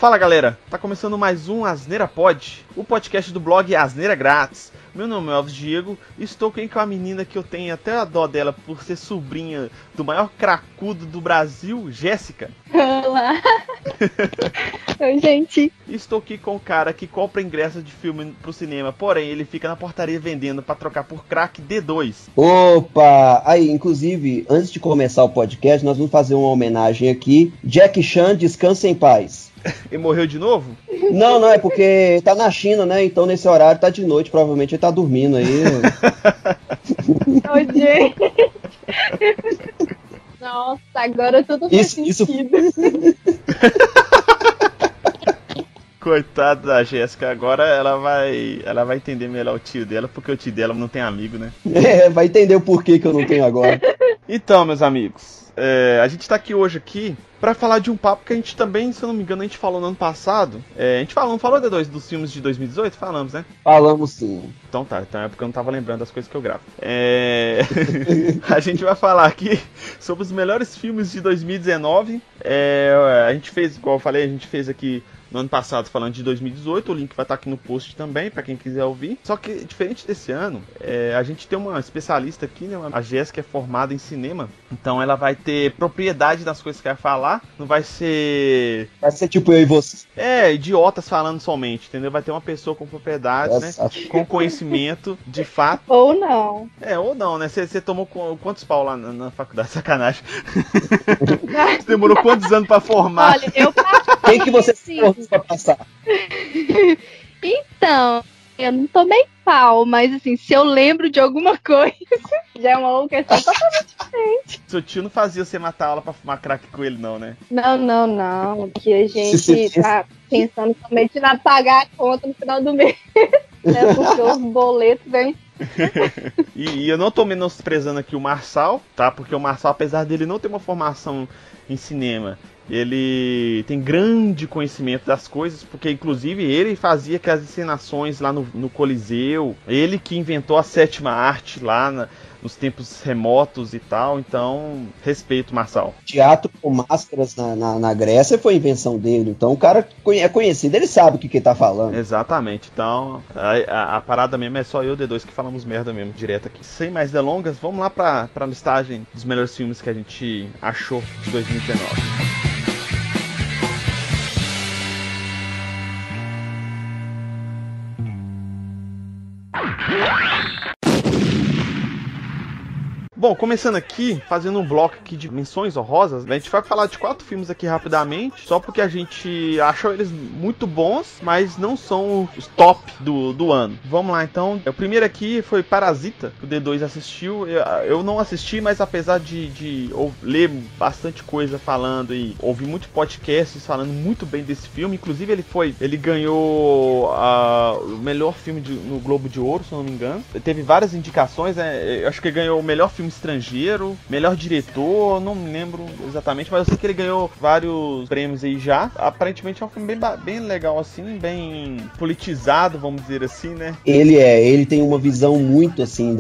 Fala galera, tá começando mais um Asneira Pod, o podcast do blog Asneira Grátis. Meu nome é Alves Diego e estou aqui com a menina que eu tenho até a dó dela por ser sobrinha do maior cracudo do Brasil, Jéssica. Olá! Oi, gente. E estou aqui com o cara que compra ingresso de filme pro cinema, porém ele fica na portaria vendendo pra trocar por crack D2. Opa! Aí, inclusive, antes de começar o podcast, nós vamos fazer uma homenagem aqui. Jack Chan, descansa em paz. Ele morreu de novo? Não, é porque tá na China, né? Então nesse horário tá de noite, provavelmente ele tá dormindo aí. Oi, gente. Nossa, agora tudo faz sentido. Coitada da Jéssica, agora ela vai entender melhor o tio dela, porque o tio dela não tem amigo, né? Vai entender o porquê que eu não tenho agora. Então, meus amigos, a gente tá aqui pra falar de um papo que a gente também, se eu não me engano, a gente falou no ano passado. A gente falou D2 dos filmes de 2018? Falamos, né? Falamos sim. Então tá, então é porque eu não tava lembrando das coisas que eu gravo. A gente vai falar aqui sobre os melhores filmes de 2019. A gente fez, igual eu falei, a gente fez aqui no ano passado falando de 2018, o link vai estar aqui no post também, pra quem quiser ouvir. Só que, diferente desse ano, a gente tem uma especialista aqui, né? A Jéssica é formada em cinema, então ela vai ter propriedade das coisas que vai falar, não vai ser... Vai ser tipo eu e você. Idiotas falando somente, entendeu? Vai ter uma pessoa com propriedade, né? Com conhecimento, de fato. Ou não. Ou não, né? Você tomou quantos pau lá na faculdade? Sacanagem. Você demorou quantos anos pra formar? Olha, eu Quem que você se forçou pra passar? Então, eu não tomei pau, mas assim, se eu lembro de alguma coisa, já é uma questão totalmente diferente. Seu tio não fazia você matar a aula pra fumar crack com ele, não, né? Não. Que a gente tá pensando somente na pagar a conta no final do mês. Né? Porque os boletos vêm. E eu não tô menosprezando aqui o Marçal, tá? Porque o Marçal, apesar dele não ter uma formação em cinema, ele tem grande conhecimento das coisas, porque inclusive ele fazia aquelas encenações lá no Coliseu, ele que inventou a sétima arte lá nos tempos remotos e tal, então respeito, Marçal. Teatro com máscaras na Grécia foi invenção dele, então o cara é conhecido, ele sabe o que tá falando. Exatamente, então a parada mesmo é só eu e D2 que falamos merda mesmo, direto aqui. Sem mais delongas, vamos lá pra listagem dos melhores filmes que a gente achou de 2019. Bom, começando aqui, fazendo um bloco aqui de menções honrosas, a gente vai falar de 4 filmes aqui rapidamente, só porque a gente achou eles muito bons, mas não são os top do ano. Vamos lá então, o primeiro aqui foi Parasita, que o D2 assistiu, eu não assisti, mas apesar de ler bastante coisa falando e ouvir muitos podcasts falando muito bem desse filme, inclusive ele ganhou o melhor filme no Globo de Ouro, se eu não me engano, teve várias indicações, eu acho que ele ganhou o melhor filme estrangeiro, melhor diretor, não me lembro exatamente, mas eu sei que ele ganhou vários prêmios aí já. Aparentemente é um filme bem legal assim, bem politizado, vamos dizer assim, né? Ele tem uma visão muito assim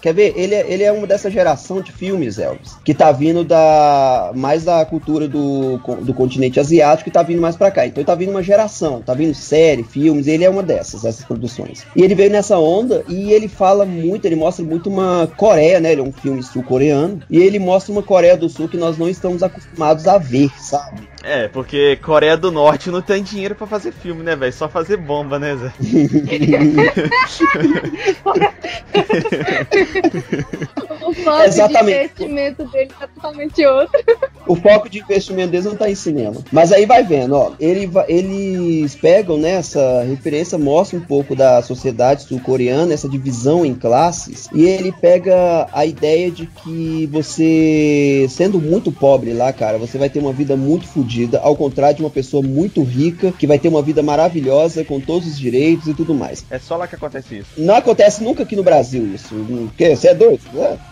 quer ver, ele é uma dessa geração de filmes, Elvis, que tá vindo mais da cultura do continente asiático e tá vindo mais pra cá, então tá vindo uma geração, tá vindo série, filmes, ele é uma essas produções. E ele veio nessa onda e ele mostra muito uma Coreia, né? Ele é um filme sul-coreano, e ele mostra uma Coreia do Sul que nós não estamos acostumados a ver, sabe? Porque Coreia do Norte não tem dinheiro pra fazer filme, né, velho? Só fazer bomba, né, Zé? O foco de investimento dele tá totalmente outro. O foco de investimento deles não tá em cinema. Mas aí vai vendo, ó, eles pegam, né, essa referência, mostra um pouco da sociedade sul-coreana, essa divisão em classes, e ele pega a ideia de que você, sendo muito pobre lá, cara, você vai ter uma vida muito fodida, ao contrário de uma pessoa muito rica, que vai ter uma vida maravilhosa, com todos os direitos e tudo mais. É só lá que acontece isso. Não acontece nunca aqui no Brasil isso. Porque você é doido?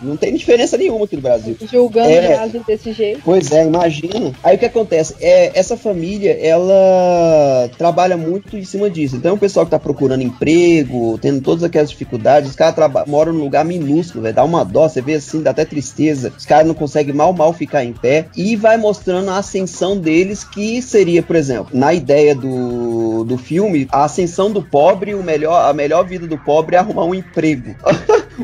Não tem diferença nenhuma aqui no Brasil. Julgando o Brasil desse jeito. Pois Pois é, imagino. Aí o que acontece? Essa família, ela trabalha muito em cima disso. Então o pessoal que tá procurando emprego, tendo todas aquelas dificuldades, os caras moram num lugar minúsculo, velho. Dá uma dó, você vê assim, dá até tristeza. Os caras não conseguem mal ficar em pé. E vai mostrando a ascensão deles, que seria, por exemplo, na ideia do filme, a ascensão do pobre, a melhor vida do pobre é arrumar um emprego.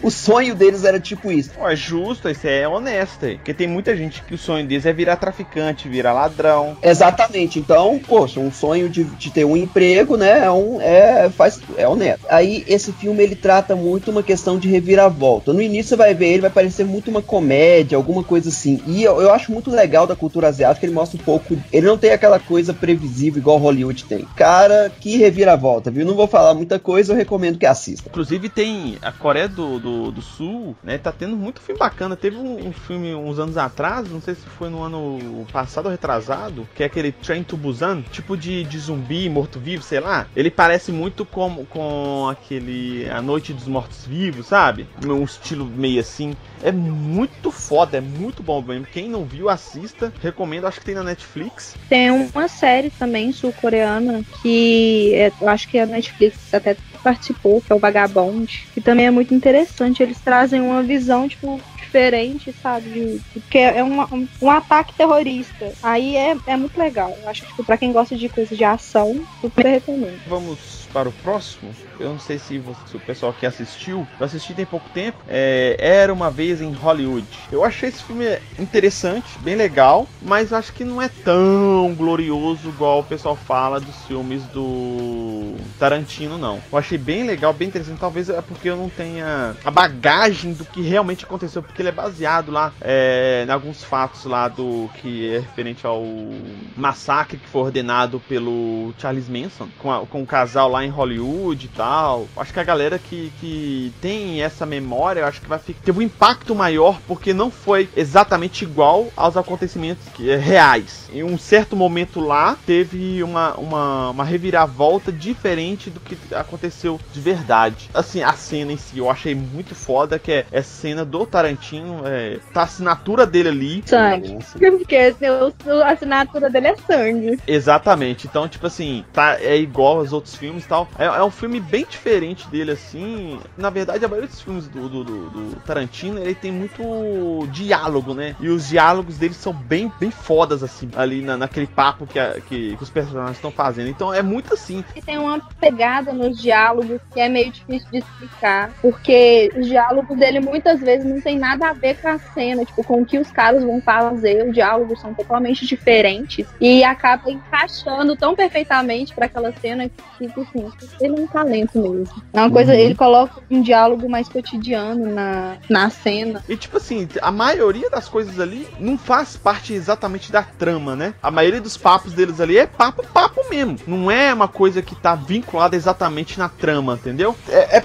O sonho deles era tipo isso. Pô, é justo, isso é honesto aí. Porque tem muita gente que o sonho deles é virar traficante, virar ladrão. Exatamente. Então, poxa, um sonho de ter um emprego, né, é honesto. Aí, esse filme, ele trata muito uma questão de reviravolta. No início, você vai ver, ele vai parecer muito uma comédia, alguma coisa assim. E eu acho muito legal da cultura asiática, ele mostra um pouco... Ele não tem aquela coisa previsível igual Hollywood tem. Cara, que reviravolta, viu? Não vou falar muita coisa, eu recomendo que assista. Inclusive, tem a Coreia do Sul, né, tá tendo muito filme bacana. Teve um filme uns anos atrás, não sei se foi no ano passado ou retrasado, que é aquele Train to Busan, tipo de zumbi, morto-vivo, sei lá. Ele parece muito com aquele A Noite dos Mortos-Vivos, sabe? Um estilo meio assim. É muito foda, é muito bom mesmo. Quem não viu, assista. Recomendo, acho que tem na Netflix. Tem uma série também sul-coreana que eu acho que a Netflix até participou, que é o Vagabond, que também é muito interessante. Eles trazem uma visão, tipo, diferente, sabe? Porque é um ataque terrorista. Aí é muito legal. Eu acho que, tipo, pra quem gosta de coisa de ação, super recomendo. Vamos para o próximo. Eu não sei se o pessoal que assistiu, eu assisti tem pouco tempo, Era Uma Vez em Hollywood. Eu achei esse filme interessante, bem legal, mas eu acho que não é tão glorioso igual o pessoal fala dos filmes do Tarantino, não. Eu achei bem legal, bem interessante, talvez é porque eu não tenha a bagagem do que realmente aconteceu, porque ele é baseado lá em alguns fatos lá do que é referente ao massacre que foi ordenado pelo Charles Manson, com o casal lá em Hollywood e tal. Acho que a galera que tem essa memória, eu acho que teve um impacto maior, porque não foi exatamente igual aos acontecimentos reais. Em um certo momento lá, teve uma reviravolta diferente do que aconteceu de verdade. Assim, a cena em si, eu achei muito foda, que é essa cena do Tarantino, tá a assinatura dele ali. Sangue. Porque a assinatura dele é sangue. Exatamente. Então, tipo assim, é igual aos outros filmes e tal. É um filme bem diferente dele, assim. Na verdade, a maioria dos filmes do Tarantino, ele tem muito diálogo, né? E os diálogos dele são bem fodas, assim, ali naquele papo que os personagens estão fazendo. Então, é muito assim. E tem uma pegada nos diálogos que é meio difícil de explicar, porque os diálogos dele muitas vezes não tem nada a ver com a cena, tipo, com o que os caras vão fazer. Os diálogos são totalmente diferentes e acaba encaixando tão perfeitamente para aquela cena que, assim, ele é um talento mesmo. É uma coisa, ele coloca um diálogo mais cotidiano na cena. E tipo assim, a maioria das coisas ali não faz parte exatamente da trama, né? A maioria dos papos deles ali é papo mesmo. Não é uma coisa que tá vinculada exatamente na trama, entendeu?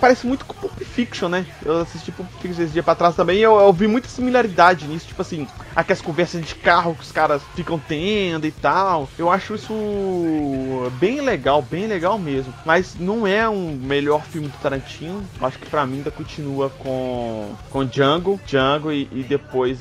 Parece muito com Pulp Fiction, né? Eu assisti Pulp Fiction esse dia pra trás também e eu vi muita similaridade nisso. Tipo assim, aquelas conversas de carro que os caras ficam tendo e tal. Eu acho isso bem legal mesmo. Mas não é um melhor filme do Tarantino. Acho que pra mim ainda continua com Django e depois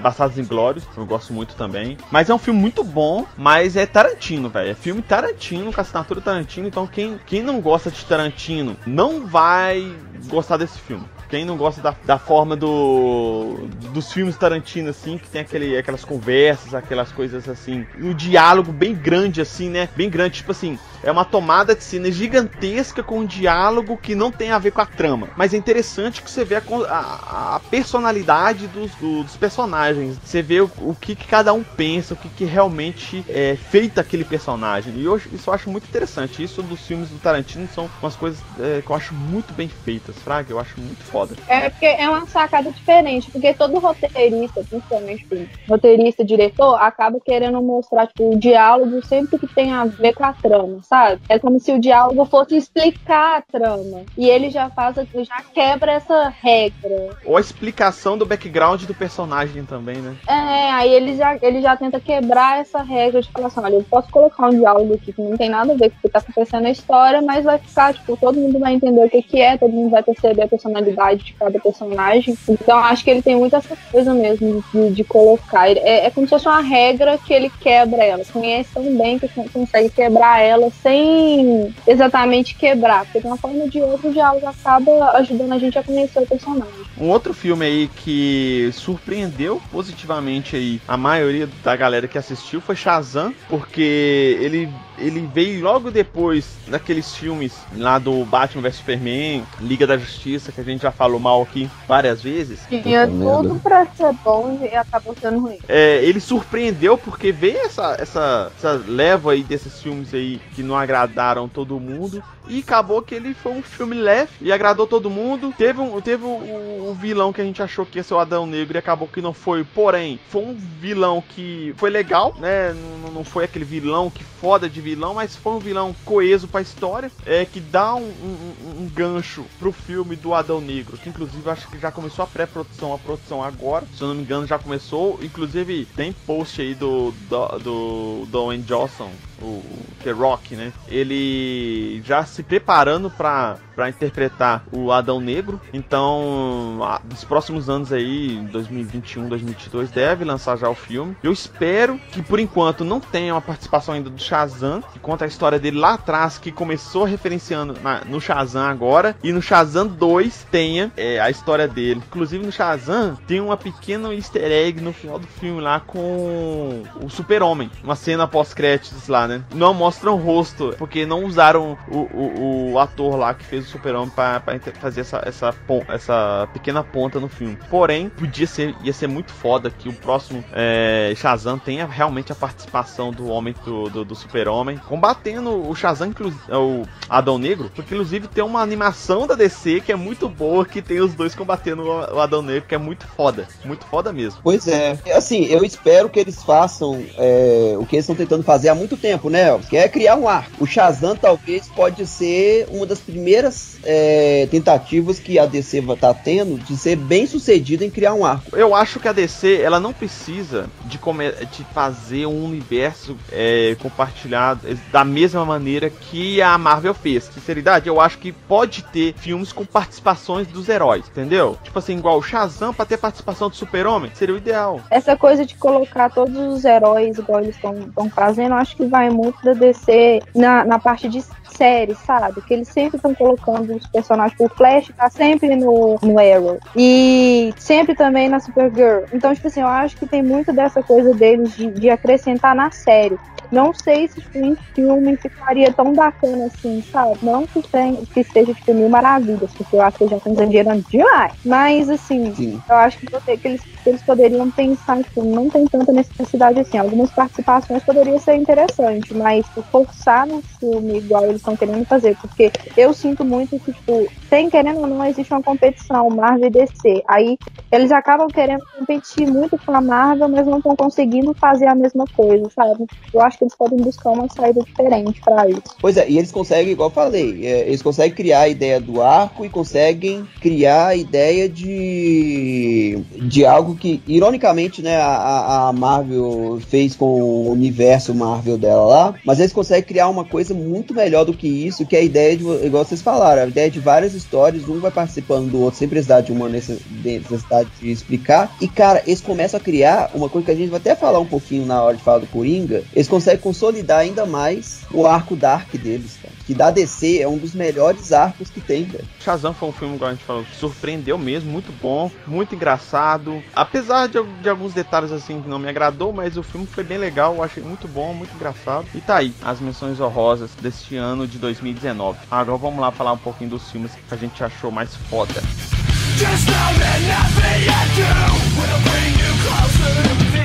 Bastardos Inglórios. Eu gosto muito também. Mas é um filme muito bom, mas é Tarantino, velho. É filme Tarantino, com assinatura Tarantino. Então quem não gosta de Tarantino não vai gostar desse filme. Quem não gosta da forma dos filmes Tarantino, assim, que tem aquelas conversas, aquelas coisas assim, e o diálogo bem grande, assim, né? Bem grande, tipo assim, é uma tomada de cena gigantesca com um diálogo que não tem a ver com a trama. Mas é interessante que você vê a personalidade dos personagens. Você vê o que cada um pensa, o que realmente é feito aquele personagem. E isso eu acho muito interessante. Isso dos filmes do Tarantino são umas coisas que eu acho muito bem feitas, fraga. Eu acho muito foda. É porque é uma sacada diferente, porque todo roteirista, principalmente roteirista, diretor, acaba querendo mostrar, tipo, o diálogo sempre que tem a ver com a trama, sabe? É como se o diálogo fosse explicar a trama. E ele já quebra essa regra. Ou a explicação do background do personagem também, né? Aí ele já tenta quebrar essa regra de falar assim, olha, eu posso colocar um diálogo aqui que não tem nada a ver com o que tá acontecendo na história, mas vai ficar, tipo, todo mundo vai entender o que é, todo mundo vai perceber a personalidade personalidade de cada personagem. Então acho que ele tem muito essa coisa mesmo de colocar. É como se fosse uma regra que ele quebra ela. Conhece tão bem que consegue quebrar ela sem exatamente quebrar. Porque de uma forma ou de outra o diálogo acaba ajudando a gente a conhecer o personagem. Um outro filme aí que surpreendeu positivamente aí a maioria da galera que assistiu foi Shazam, porque ele veio logo depois daqueles filmes lá do Batman vs Superman, Liga da Justiça, que a gente já falou mal aqui várias vezes. Tinha tudo pra ser bom e acabou sendo ruim. Ele surpreendeu porque veio essa leva aí desses filmes aí que não agradaram todo mundo. E acabou que ele foi um filme leve e agradou todo mundo. Teve o vilão que a gente achou que ia ser o Adão Negro e acabou que não foi. Porém, foi um vilão que foi legal, né? Não foi aquele vilão que foda de vilão, mas foi um vilão coeso pra história, que dá um gancho pro filme do Adão Negro, que inclusive acho que já começou a pré-produção, a produção agora, se eu não me engano já começou. Inclusive tem post aí do Dwayne Johnson, o The Rock, né? Ele já se preparando pra interpretar o Adão Negro. Então, nos próximos anos aí, 2021, 2022, deve lançar já o filme. Eu espero que, por enquanto, não tenha uma participação ainda do Shazam, que conta a história dele lá atrás, que começou referenciando no Shazam agora, e no Shazam 2 tenha a história dele. Inclusive, no Shazam tem uma pequena easter egg no final do filme lá com o Super-Homem. Uma cena pós-créditos lá, né? Não mostram o rosto, porque não usaram o ator lá que fez o Super-Homem pra fazer essa pequena ponta no filme. Porém, ia ser muito foda que o próximo Shazam tenha realmente a participação do homem do Super-Homem, combatendo o Shazam, o Adão Negro, porque inclusive tem uma animação da DC que é muito boa, que tem os dois combatendo o Adão Negro, que é muito foda mesmo. Pois é, assim, eu espero que eles façam o que eles estão tentando fazer há muito tempo, né, que é criar um arco. O Shazam talvez pode ser uma das primeiras tentativas que a DC tá tendo de ser bem sucedida em criar um arco. Eu acho que a DC, ela não precisa de fazer um universo compartilhado da mesma maneira que a Marvel fez. Sinceridade, eu acho que pode ter filmes com participações dos heróis, entendeu? Tipo assim, igual o Shazam, pra ter participação do Super-Homem, seria o ideal. Essa coisa de colocar todos os heróis igual eles estão fazendo, eu acho que vai muito da DC na parte de série, sabe? Que eles sempre estão colocando os personagens. O Flash tá sempre no Arrow. E sempre também na Supergirl. Então, tipo assim, eu acho que tem muito dessa coisa deles de acrescentar na série. Não sei se em filme ficaria tão bacana assim, sabe? Não que seja tipo mil maravilhas, porque eu acho que eles já estão exagerando demais. Mas, assim, sim, eu acho que eles poderiam pensar que não tem tanta necessidade assim. Algumas participações poderiam ser interessantes, mas forçar no filme igual eles estão querendo fazer, porque eu sinto muito que, tipo, querendo ou não, existe uma competição Marvel e DC. Aí eles acabam querendo competir muito com a Marvel, mas não estão conseguindo fazer a mesma coisa, sabe? Eu acho que eles podem buscar uma saída diferente pra isso. Pois é, e eles conseguem, igual eu falei, eles conseguem criar a ideia do arco e conseguem criar a ideia de algo que, ironicamente, né, a Marvel fez com o universo Marvel dela lá, mas eles conseguem criar uma coisa muito melhor do que isso, que é a ideia de, igual vocês falaram, a ideia de várias histórias, um vai participando do outro sem precisar de uma necessidade de explicar, e cara, eles começam a criar uma coisa que a gente vai até falar um pouquinho na hora de falar do Coringa, eles conseguem consolidar ainda mais o arco Dark deles, cara, que da DC é um dos melhores arcos que tem, velho. Shazam foi um filme, igual a gente falou, que surpreendeu mesmo, muito bom, muito engraçado, apesar de alguns detalhes assim que não me agradou, mas o filme foi bem legal, eu achei muito bom, muito engraçado. E tá aí, as menções honrosas deste ano de 2019. Agora vamos lá falar um pouquinho dos filmes que a gente achou mais foda. Just know that nothing you do will bring you closer to me.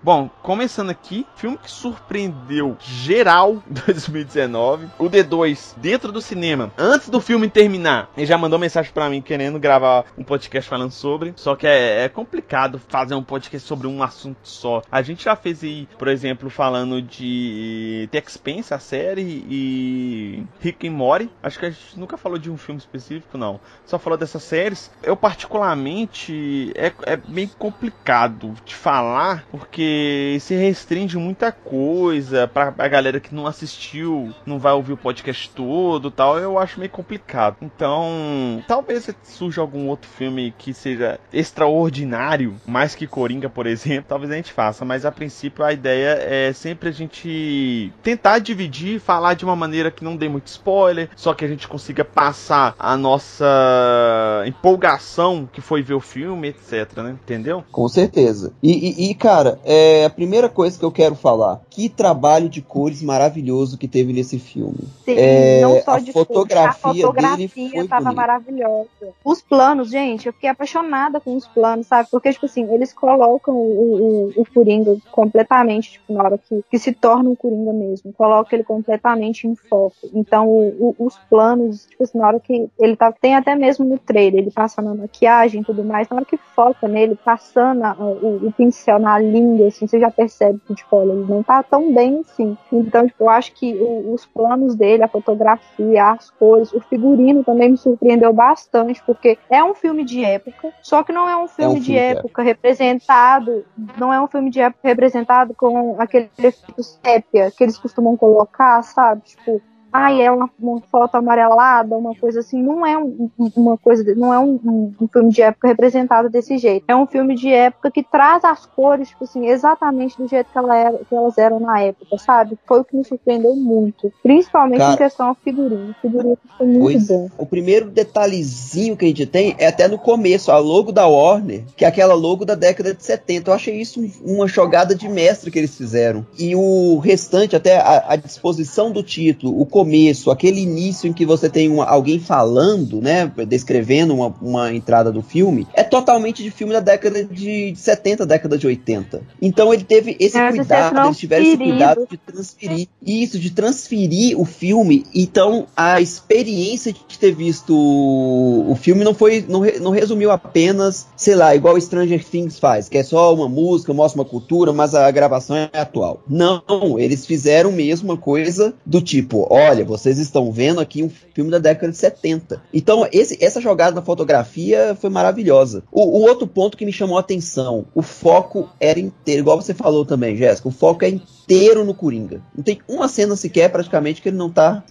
Bom, começando aqui, filme que surpreendeu geral em 2019, o D2 dentro do cinema, antes do filme terminar, ele já mandou mensagem pra mim querendo gravar um podcast falando sobre, só que é complicado fazer um podcast sobre um assunto só. A gente já fez aí, por exemplo, falando de The Expanse, a série, e Rick and Morty. Acho que a gente nunca falou de um filme específico, não. Só falou dessas séries. Eu particularmente, é bem complicado de falar, porque porque se restringe muita coisa pra galera que não assistiu, não vai ouvir o podcast todo e tal, eu acho meio complicado. Então, talvez surja algum outro filme que seja extraordinário, mais que Coringa, por exemplo, talvez a gente faça, mas a princípio a ideia é sempre a gente tentar dividir, falar de uma maneira que não dê muito spoiler, só que a gente consiga passar a nossa empolgação que foi ver o filme, etc, né? Entendeu? Com certeza. E cara, a primeira coisa que eu quero falar, que trabalho de cores maravilhoso que teve nesse filme. Sim, não só de fotografia dele foi tava maravilhosa. Os planos, gente, eu fiquei apaixonada com os planos, sabe? Porque, tipo assim, eles colocam o Coringa completamente, tipo, na hora que se torna um Coringa mesmo, coloca ele completamente em foco. Então, os planos, tipo assim, na hora que ele tá, tem até mesmo no trailer, ele passa na maquiagem e tudo mais, na hora que foca nele, passando o pincel na língua, assim, você já percebe que, tipo, olha, ele não tá tão bem assim. Então, tipo, eu acho que os planos dele, a fotografia, as cores, o figurino também me surpreendeu bastante, porque é um filme de época, só que não é um filme de época representado, não é um filme de época representado com aquele efeito sépia que eles costumam colocar, sabe? Tipo, é uma foto amarelada, uma coisa assim. Não é uma coisa, não é um filme de época representado desse jeito. É um filme de época que traz as cores, tipo assim, exatamente do jeito que elas eram na época, sabe? Foi o que me surpreendeu muito. Principalmente em questão ao figurino. O figurino foi muito bom. O primeiro detalhezinho que a gente tem é até no começo, a logo da Warner, que é aquela logo da década de 70. Eu achei isso uma jogada de mestre que eles fizeram. E o restante, até a disposição do título, o começo, aquele início em que você tem alguém falando, né, descrevendo uma entrada do filme, é totalmente de filme da década de 70, década de 80. Então ele teve esse cuidado, eles tiveram esse cuidado de transferir isso, de transferir o filme. Então a experiência de ter visto o filme não resumiu apenas, sei lá, igual Stranger Things faz, que é só uma música, mostra uma cultura, mas a gravação é atual. Não, eles fizeram mesmo uma coisa do tipo, olha, vocês estão vendo aqui um filme da década de 70. Então, essa jogada na fotografia foi maravilhosa. O outro ponto que me chamou a atenção, o foco era inteiro, igual você falou também, Jéssica, o foco é inteiro no Coringa. Não tem uma cena sequer, praticamente, que ele não tá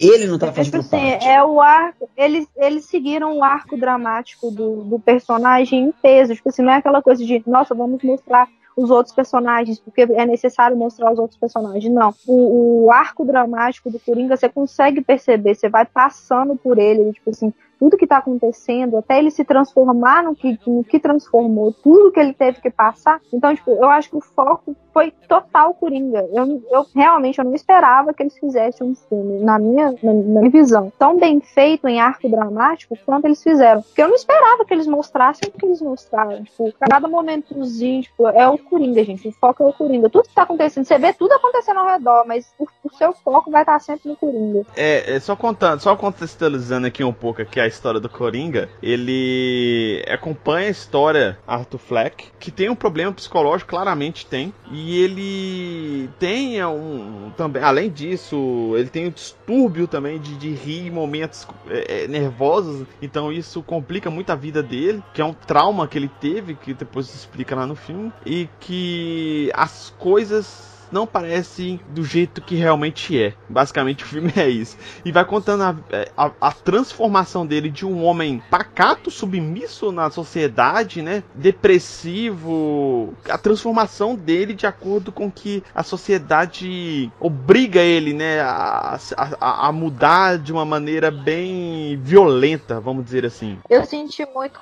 fazendo parte. É o arco, eles seguiram o arco dramático do personagem em peso. Tipo assim, não é aquela coisa de, nossa, vamos mostrar os outros personagens, porque é necessário mostrar os outros personagens. Não. O arco dramático do Coringa, você consegue perceber, você vai passando por ele, tipo assim, tudo que tá acontecendo, até ele se transformar no que transformou, tudo que ele teve que passar. Então, tipo, eu acho que o foco foi total Coringa. Eu realmente não esperava que eles fizessem um filme, na minha visão, tão bem feito em arco dramático quanto eles fizeram. Porque eu não esperava que eles mostrassem o que eles mostraram. Tipo, cada momentozinho, tipo, é o Coringa, gente. O foco é o Coringa. Tudo que tá acontecendo, você vê tudo acontecendo ao redor, mas o seu foco vai estar sempre no Coringa. Só contextualizando aqui um pouco aqui a história do Coringa, ele acompanha a história Arthur Fleck, que tem um problema psicológico, claramente tem, e ele tem também, além disso, ele tem um distúrbio também de rir em momentos nervosos, então isso complica muito a vida dele, que é um trauma que ele teve, que depois se explica lá no filme, e que as coisas não parecem do jeito que realmente é. Basicamente o filme é isso. E vai contando a transformação dele de um homem pacato, submisso na sociedade, né? Depressivo. A transformação dele de acordo com que a sociedade obriga ele, né? A mudar de uma maneira bem violenta, vamos dizer assim. Eu senti muito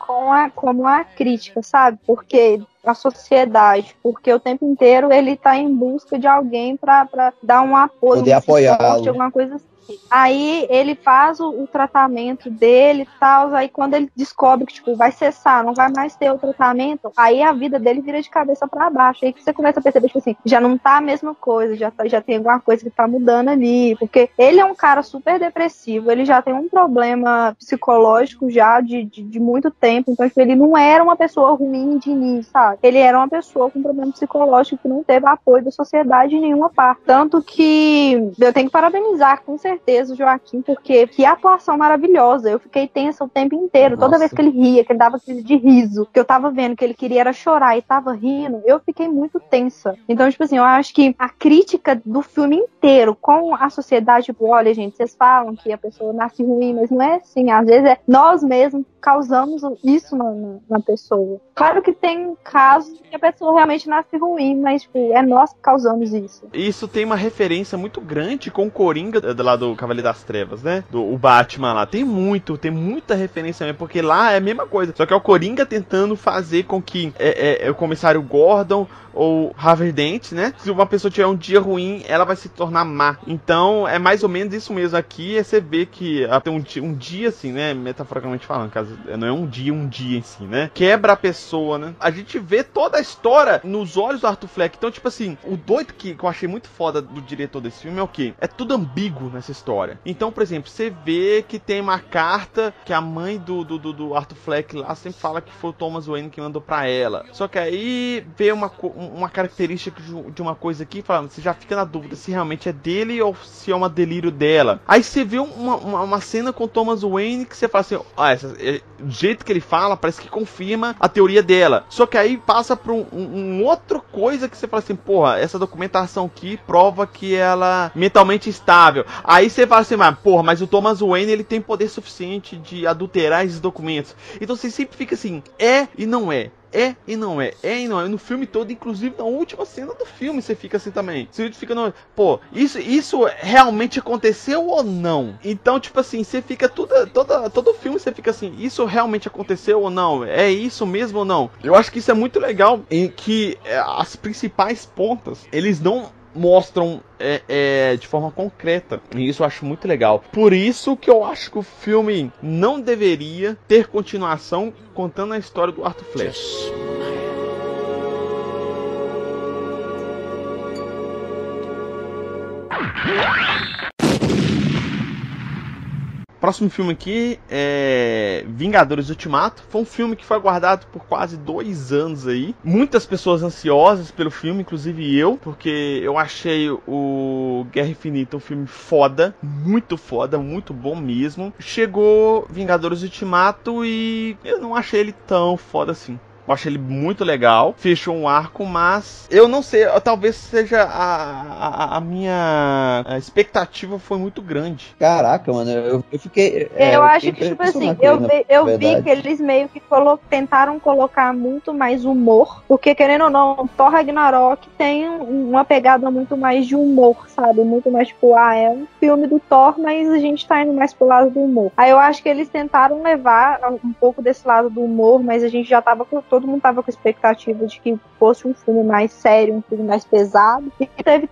como a crítica, sabe? Porque a sociedade, porque o tempo inteiro ele tá em busca de alguém para dar um apoio, poder apoiá-lo, alguma coisa assim. Aí ele faz o tratamento dele e tal, aí quando ele descobre que tipo, vai cessar, não vai mais ter o tratamento, aí a vida dele vira de cabeça para baixo, aí que você começa a perceber, tipo assim, já não tá a mesma coisa, já tem alguma coisa que tá mudando ali, porque ele é um cara super depressivo, ele já tem um problema psicológico já de muito tempo, então tipo, ele não era uma pessoa ruim de início, sabe? Ele era uma pessoa com problema psicológico que não teve apoio da sociedade em nenhuma parte, tanto que eu tenho que parabenizar, com certeza, certeza, Joaquim, porque que atuação maravilhosa. Eu fiquei tensa o tempo inteiro. Nossa. Toda vez que ele ria, que ele dava crise de riso, que eu tava vendo que ele queria era chorar e tava rindo, eu fiquei muito tensa. Então, tipo assim, eu acho que a crítica do filme inteiro com a sociedade, tipo, olha, gente, vocês falam que a pessoa nasce ruim, mas não é assim. Às vezes é nós mesmos causamos isso na pessoa. Claro que tem casos que a pessoa realmente nasce ruim, mas tipo, é nós que causamos isso. Isso tem uma referência muito grande com o Coringa lá do Cavaleiro das Trevas, né? O Batman lá. Tem muita referência mesmo, porque lá é a mesma coisa. Só que é o Coringa tentando fazer com que o comissário Gordon ou Harvey Dent, né? Se uma pessoa tiver um dia ruim, ela vai se tornar má. Então, é mais ou menos isso mesmo aqui. Você vê que até um dia, assim, né? Metaforicamente falando, caso não é um dia em si, né? Quebra a pessoa, né? A gente vê toda a história nos olhos do Arthur Fleck. Então, tipo assim, o doido que eu achei muito foda do diretor desse filme é o quê? É tudo ambíguo nessa história. Então, por exemplo, você vê que tem uma carta que a mãe do Arthur Fleck lá sempre fala que foi o Thomas Wayne que mandou pra ela. Só que aí vê uma característica de uma coisa aqui, falando, você já fica na dúvida se realmente é dele ou se é um delírio dela. Aí você vê uma cena com Thomas Wayne que você fala assim, do jeito que ele fala, parece que confirma a teoria dela. Só que aí passa pra outra coisa que você fala assim, porra, essa documentação aqui prova que ela é mentalmente estável. Aí você fala assim, mas o Thomas Wayne, ele tem poder suficiente de adulterar esses documentos. Então você sempre fica assim, é e não é. É e não é. No filme todo, inclusive na última cena do filme, você fica assim também. Você fica no... Pô, isso realmente aconteceu ou não? Então, tipo assim, você fica todo filme você fica assim, isso realmente aconteceu ou não? É isso mesmo ou não? Eu acho que isso é muito legal, em que as principais pontas, eles não mostram de forma concreta. E isso eu acho muito legal. Por isso que eu acho que o filme não deveria ter continuação contando a história do Arthur Fleck. Próximo filme aqui é Vingadores Ultimato. Foi um filme que foi aguardado por quase 2 anos aí. Muitas pessoas ansiosas pelo filme, inclusive eu, porque eu achei o Guerra Infinita um filme foda, muito bom mesmo. Chegou Vingadores Ultimato e eu não achei ele tão foda assim. Eu achei ele muito legal, fechou um arco, mas eu não sei, talvez seja a minha expectativa foi muito grande. Caraca, mano, eu fiquei... eu acho que, tipo assim, eu vi que eles meio que tentaram colocar muito mais humor, porque querendo ou não, Thor Ragnarok tem uma pegada muito mais de humor, sabe? Muito mais tipo, é um filme do Thor, mas a gente tá indo mais pro lado do humor. Aí eu acho que eles tentaram levar um pouco desse lado do humor, mas a gente já tava todo mundo tava com a expectativa de que fosse um filme mais sério, um filme mais pesado. E teve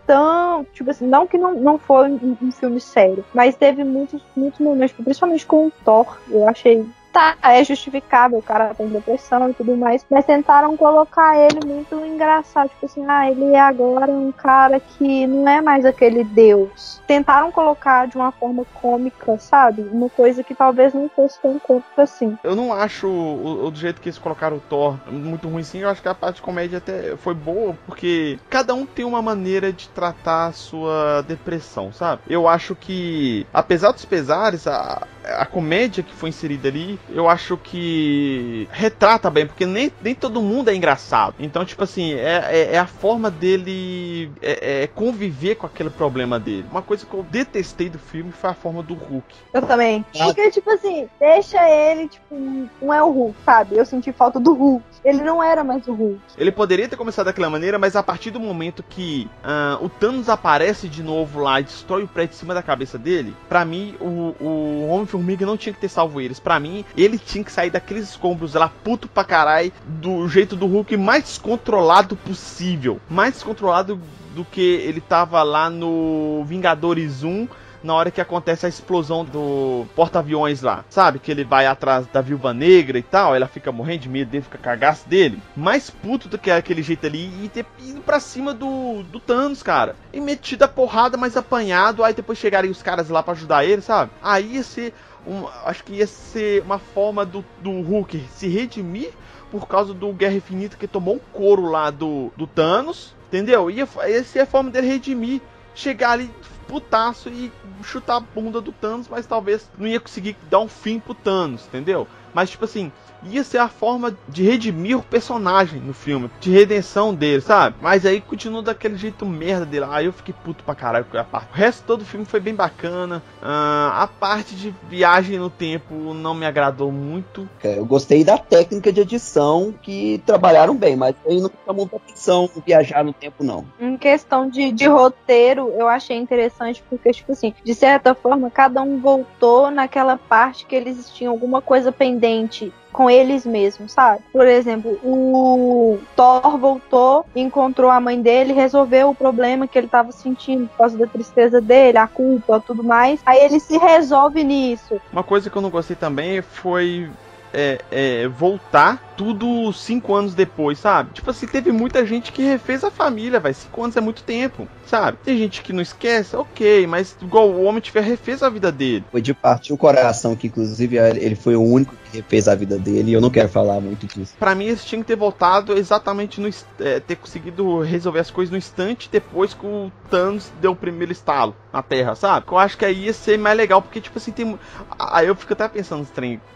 tipo assim, não que não foi um filme sério, mas teve muitos momentos, principalmente com o Thor, eu achei... Tá, é justificável, o cara tem depressão e tudo mais, mas tentaram colocar ele muito engraçado, tipo assim, ele é agora um cara que não é mais aquele deus. Tentaram colocar de uma forma cômica, sabe? Uma coisa que talvez não fosse tão cômica assim. Eu não acho do jeito que eles colocaram o Thor muito ruim sim, eu acho que a parte de comédia até foi boa, porque cada um tem uma maneira de tratar a sua depressão, sabe? Eu acho que, apesar dos pesares, a comédia que foi inserida ali, eu acho que retrata bem, porque nem todo mundo é engraçado. Então, tipo assim, é a forma dele conviver com aquele problema dele. Uma coisa que eu detestei do filme foi a forma do Hulk. Eu também. Porque, tipo assim, deixa ele, tipo, não é o Hulk, sabe? Eu senti falta do Hulk. Ele não era mais o Hulk. Ele poderia ter começado daquela maneira, mas a partir do momento que o Thanos aparece de novo lá e destrói o prédio em cima da cabeça dele, pra mim, o Homem-Formiga não tinha que ter salvo eles. Pra mim, ele tinha que sair daqueles escombros lá, puto pra caralho, do jeito do Hulk mais descontrolado possível. Mais descontrolado do que ele tava lá no Vingadores 1, na hora que acontece a explosão do porta-aviões lá, sabe? Que ele vai atrás da Viúva Negra e tal, ela fica morrendo de medo dele, fica cagaço dele. Mais puto do que aquele jeito ali e ter ido pra cima do Thanos, cara. E metido a porrada, mas apanhado, aí depois chegarem os caras lá pra ajudar ele, sabe? Aí ia ser... acho que ia ser uma forma do Hulk se redimir por causa do Guerra Infinita, que tomou um couro lá do Thanos, entendeu? Ia ser a forma dele redimir, chegar ali putaço e chutar a bunda do Thanos, mas talvez não ia conseguir dar um fim pro Thanos, entendeu? Mas, tipo assim, ia ser a forma de redimir o personagem no filme, de redenção dele, sabe? Mas aí continua daquele jeito merda dele. Aí eu fiquei puto pra caralho com a parte. O resto todo o filme foi bem bacana. A parte de viagem no tempo não me agradou muito. Eu gostei da técnica de edição, que trabalharam bem, mas aí não chamou muita atenção viajar no tempo, não. Em questão de roteiro, eu achei interessante porque, tipo assim, de certa forma, cada um voltou naquela parte que eles tinham alguma coisa pendente com eles mesmos, sabe? Por exemplo, o Thor voltou, encontrou a mãe dele, resolveu o problema que ele estava sentindo por causa da tristeza dele, a culpa, tudo mais. Aí ele se resolve nisso. Uma coisa que eu não gostei também foi voltar tudo 5 anos depois, sabe? Tipo assim, teve muita gente que refez a família, velho. 5 anos é muito tempo, sabe? Tem gente que não esquece, ok, mas igual o Homem de Ferro refez a vida dele. Foi de partir o coração, que inclusive ele foi o único que refez a vida dele, e eu não quero falar muito disso. Pra mim, eles tinham que ter voltado exatamente ter conseguido resolver as coisas no instante depois que o Thanos deu o primeiro estalo na Terra, sabe? Eu acho que aí ia ser mais legal, porque, tipo assim, aí eu fico até pensando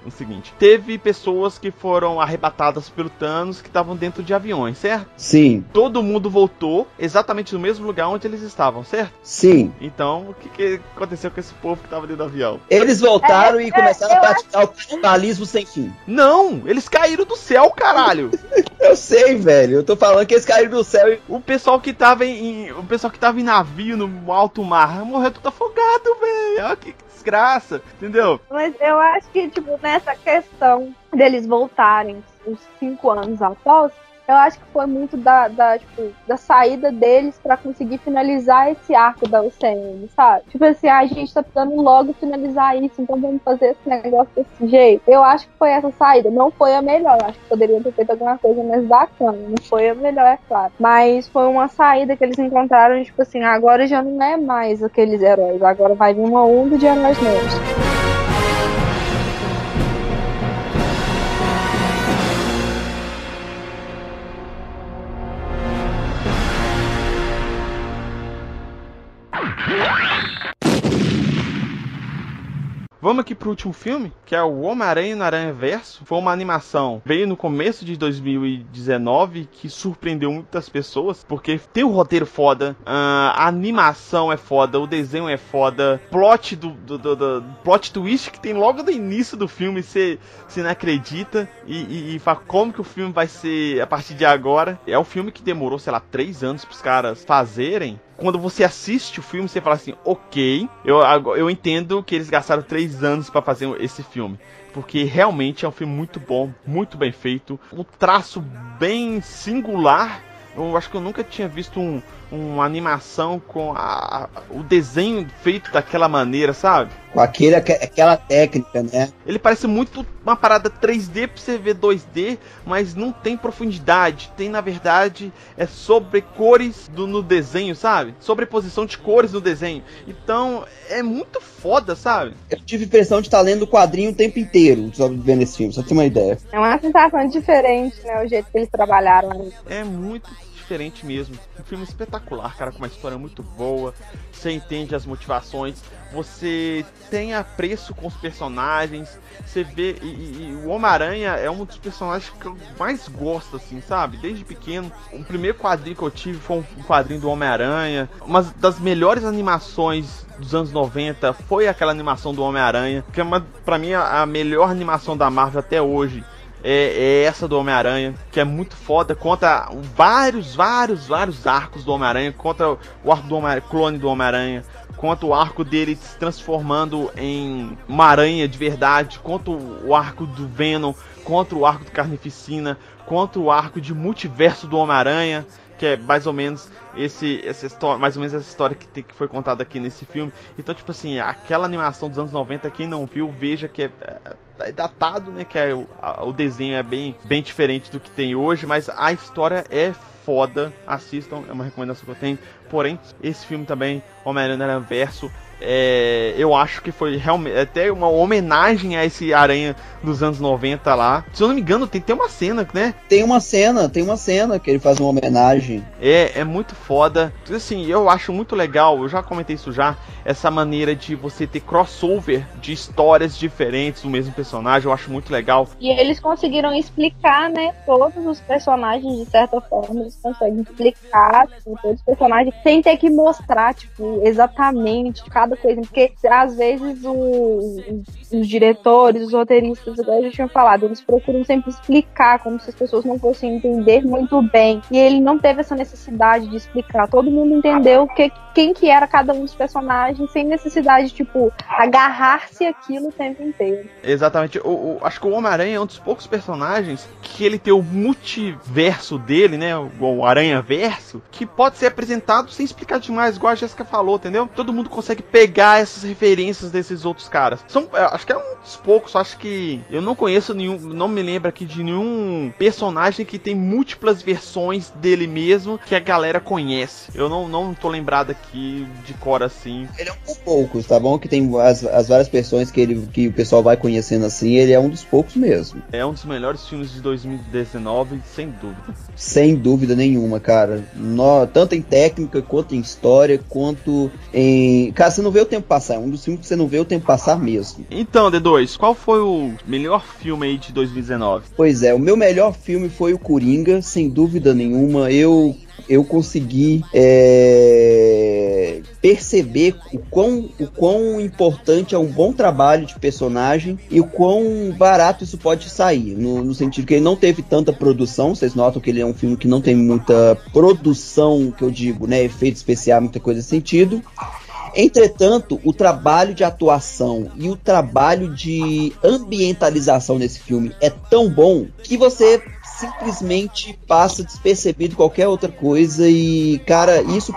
no seguinte: teve pessoas que foram arrebatadas pelo Thanos que estavam dentro de aviões, certo? Sim. Todo mundo voltou exatamente no mesmo lugar onde eles estavam, certo? Sim. Então, o que aconteceu com esse povo que tava dentro do avião? Eles voltaram e começaram a praticar o canibalismo sem fim. Não! Eles caíram do céu, caralho! Eu sei, velho. Eu tô falando que eles caíram do céu e... O pessoal que tava em navio no alto mar morreu tudo afogado, velho! Olha que desgraça, entendeu? Mas eu acho que, tipo, nessa questão deles voltarem os 5 anos após, eu acho que foi muito da saída deles pra conseguir finalizar esse arco da UCM, sabe? Tipo assim, a gente tá precisando logo finalizar isso, então vamos fazer esse negócio desse jeito. Eu acho que foi essa saída. Não foi a melhor, acho que poderiam ter feito alguma coisa mais bacana. Não foi a melhor, é claro. Mas foi uma saída que eles encontraram, tipo assim, agora já não é mais aqueles heróis, agora vai vir uma onda de heróis novos. Vamos aqui pro último filme, que é o Homem-Aranha no Aranhaverso. Foi uma animação, veio no começo de 2019, que surpreendeu muitas pessoas, porque tem um roteiro foda, a animação é foda, o desenho é foda, plot plot twist que tem logo no início do filme, você não acredita, e fala como que o filme vai ser a partir de agora. É um filme que demorou, sei lá, 3 anos pros caras fazerem. Quando você assiste o filme, você fala assim, ok, eu entendo que eles gastaram 3 anos pra fazer esse filme. Porque realmente é um filme muito bom, muito bem feito. Um traço bem singular. Eu acho que eu nunca tinha visto uma animação com o desenho feito daquela maneira, sabe? Com aquela técnica, né? Ele parece muito uma parada 3D pra você ver 2D, mas não tem profundidade. Tem, na verdade, sobre cores no desenho, sabe? Sobreposição de cores no desenho. Então, é muito foda, sabe? Eu tive a impressão de estar lendo o quadrinho o tempo inteiro, só vendo esse filme, só ter uma ideia. É uma sensação diferente, né? O jeito que eles trabalharam ali. É muito diferente mesmo. Um filme espetacular, cara, com uma história muito boa. Você entende as motivações, você tem apreço com os personagens, você vê, e o Homem-Aranha é um dos personagens que eu mais gosto, assim, sabe? Desde pequeno. O primeiro quadrinho que eu tive foi um quadrinho do Homem-Aranha. Uma das melhores animações dos anos 90 foi aquela animação do Homem-Aranha, que é pra mim a melhor animação da Marvel até hoje. É essa do Homem-Aranha, que é muito foda. Conta vários arcos do Homem-Aranha. Conta o arco do Homem-Aranha, clone do Homem-Aranha. Conta o arco dele se transformando em uma aranha de verdade. Conta o arco do Venom. Conta o arco do Carnificina. Conta o arco de multiverso do Homem-Aranha, que é mais ou menos essa história que foi contada aqui nesse filme. Então, tipo assim, aquela animação dos anos 90, quem não viu, veja que é datado, né? Que o desenho é bem diferente do que tem hoje, mas a história é foda. Assistam, é uma recomendação que eu tenho. Porém, esse filme também, Homem-Aranha no Aranhaverso, eu acho que foi realmente até uma homenagem a esse Aranha dos anos 90 lá. Se eu não me engano, tem uma cena, né? Tem uma cena que ele faz uma homenagem. É muito foda. Assim, eu acho muito legal, eu já comentei isso já, essa maneira de você ter crossover de histórias diferentes do mesmo personagem, eu acho muito legal. E eles conseguiram explicar, né, todos os personagens, de certa forma, eles conseguem explicar, tipo, todos os personagens, sem ter que mostrar, tipo, exatamente cada coisa, porque às vezes os diretores, os roteiristas, igual a gente tinha falado, eles procuram sempre explicar, como se as pessoas não fossem entender muito bem, e ele não teve essa necessidade de explicar, todo mundo entendeu quem que era cada um dos personagens, sem necessidade de, tipo, agarrar-se aquilo o tempo inteiro. Exatamente, acho que o Homem-Aranha é um dos poucos personagens que ele tem o multiverso dele, né, o Aranha-verso, que pode ser apresentado sem explicar demais, igual a Jéssica falou, entendeu? Todo mundo consegue pegar essas referências desses outros caras. Acho que é um dos poucos, acho que eu não conheço não me lembro aqui de nenhum personagem que tem múltiplas versões dele mesmo que a galera conhece. Eu não tô lembrado aqui de cor assim. Ele é um dos poucos, tá bom? Que tem as várias versões que o pessoal vai conhecendo assim, ele é um dos poucos mesmo. É um dos melhores filmes de 2019, sem dúvida. Sem dúvida nenhuma, cara. Tanto em técnica, quanto em história, quanto em... Cara, você não vê o tempo passar. É um dos filmes que você não vê o tempo passar mesmo. Então, D2, qual foi o melhor filme aí de 2019? Pois é, o meu melhor filme foi o Coringa, sem dúvida nenhuma. Eu consegui perceber o quão importante é um bom trabalho de personagem e o quão barato isso pode sair, no sentido que ele não teve tanta produção. Vocês notam que ele é um filme que não tem muita produção, que eu digo, né, efeito especial, muita coisa nesse sentido. Entretanto, o trabalho de atuação e o trabalho de ambientalização nesse filme é tão bom que você simplesmente passa despercebido qualquer outra coisa e, cara, isso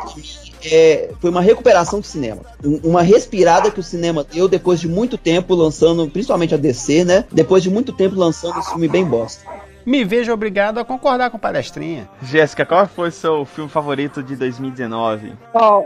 foi uma recuperação do cinema. Uma respirada que o cinema deu depois de muito tempo lançando, principalmente a DC, né? Depois de muito tempo lançando esse filme bem bosta. Me vejo obrigado a concordar com o Palestrinha. Jéssica, qual foi o seu filme favorito de 2019?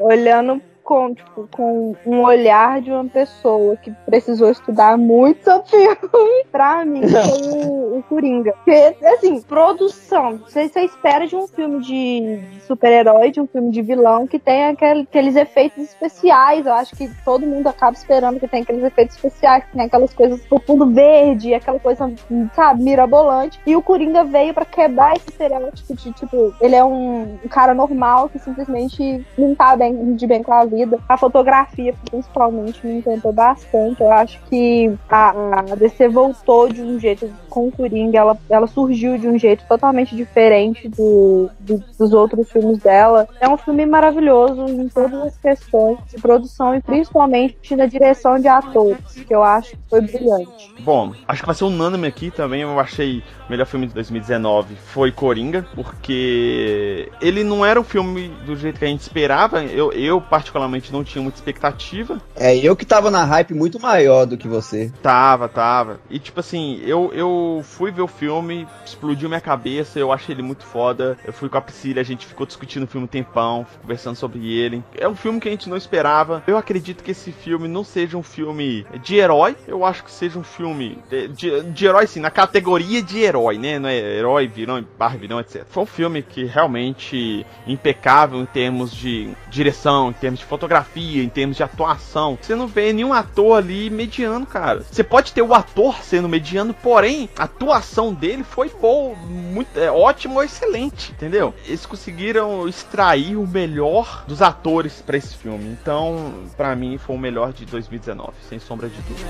Olhando com um olhar de uma pessoa que precisou estudar muito sobre filme, pra mim foi o Coringa. Porque, assim, produção, você espera de um filme de super-herói, de um filme de vilão, que tenha aqueles efeitos especiais. Eu acho que todo mundo acaba esperando que tenha aqueles efeitos especiais, que tenha aquelas coisas pro fundo verde, aquela coisa, sabe, mirabolante. E o Coringa veio pra quebrar esse estereótipo de, tipo, ele é um cara normal que simplesmente não tá bem com a vida. A fotografia, principalmente, me encantou bastante. Eu acho que a DC voltou de um jeito com o Coringa, ela surgiu de um jeito totalmente diferente dos outros filmes dela. É um filme maravilhoso em todas as questões de produção e principalmente na direção de atores, que eu acho que foi brilhante. Bom, acho que vai ser unânime aqui também. Eu achei o melhor filme de 2019 foi Coringa, porque ele não era um filme do jeito que a gente esperava. Eu particularmente não tinha muita expectativa. Eu que tava na hype muito maior do que você. Tava. E tipo assim, eu fui ver o filme, explodiu minha cabeça, eu achei ele muito foda. Eu fui com a Priscila, a gente ficou discutindo o filme um tempão, conversando sobre ele. É um filme que a gente não esperava. Eu acredito que esse filme não seja um filme de herói. Eu acho que seja um filme de herói, sim, na categoria de herói, né? Não é herói, vilão, vilão, etc. Foi um filme que realmente impecável em termos de direção, em termos de fotografia, em termos de atuação. Você não vê nenhum ator ali mediano, cara. Você pode ter o ator sendo mediano, porém, a atuação dele foi boa, muito ótimo ou excelente, entendeu? Eles conseguiram extrair o melhor dos atores pra esse filme. Então, pra mim, foi o melhor de 2019, sem sombra de dúvida.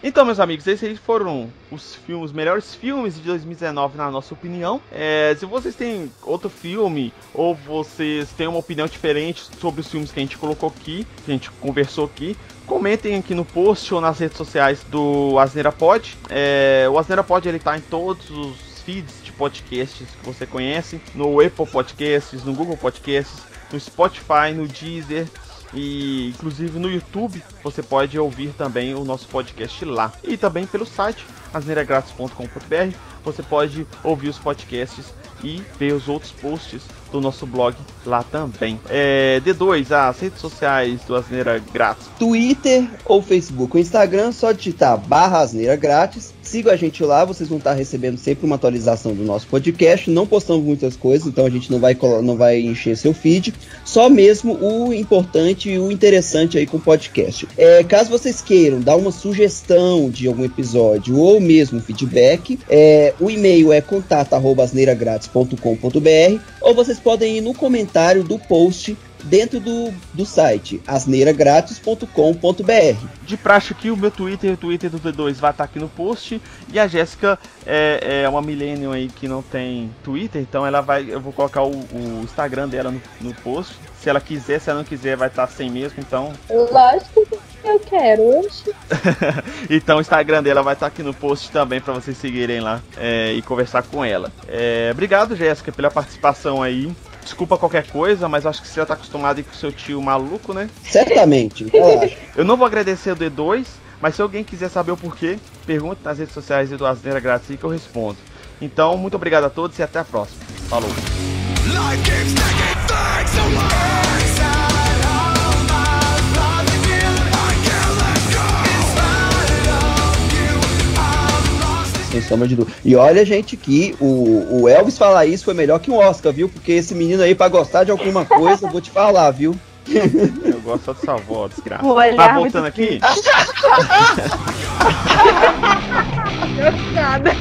Então, meus amigos, esses aí foram os melhores filmes de 2019, na nossa opinião. Se vocês têm outro filme, ou vocês têm uma opinião diferente sobre os filmes que a gente colocou aqui, que a gente conversou aqui, comentem aqui no post ou nas redes sociais do Asneira Pod. O Asneira Pod, ele tá em todos os feeds de podcasts que você conhece, no Apple Podcasts, no Google Podcasts, no Spotify, no Deezer, e inclusive no YouTube você pode ouvir também o nosso podcast lá, e também pelo site asneiragratis.com.br. Você pode ouvir os podcasts e ver os outros posts do nosso blog lá também. D2, as redes sociais do Asneira Grátis. Twitter ou Facebook. O Instagram, só digitar /Asneira Grátis. Siga a gente lá, vocês vão estar recebendo sempre uma atualização do nosso podcast. Não postamos muitas coisas, então a gente não vai encher seu feed. Só mesmo o importante e o interessante aí com o podcast. Caso vocês queiram dar uma sugestão de algum episódio ou mesmo feedback, o e-mail é contato@asneiragratis.com.br, ou vocês podem ir no comentário do post dentro do site asneiragratis.com.br. De praxe aqui, o meu Twitter e o Twitter do D2 vai estar aqui no post. E a Jéssica é uma millennium aí que não tem Twitter, então eu vou colocar o Instagram dela no post. Se ela quiser, se ela não quiser, vai estar sem mesmo, então... Lógico que eu quero. Então o Instagram dela vai estar aqui no post também, para vocês seguirem lá e conversar com ela. Obrigado, Jéssica, pela participação aí. Desculpa qualquer coisa, mas acho que você já tá acostumado aí com o seu tio maluco, né? Certamente, relaxa. Eu não vou agradecer o D2, mas se alguém quiser saber o porquê, pergunte nas redes sociais do Asneira Grátis que eu respondo. Então, muito obrigado a todos e até a próxima. Falou! Sem sombra de dúvida. E olha, gente, que o Elvis falar isso foi melhor que um Oscar, viu? Porque esse menino aí, pra gostar de alguma coisa, eu vou te falar, viu? Eu gosto só dessa voz, desgraça. Mas voltando aqui. Nada.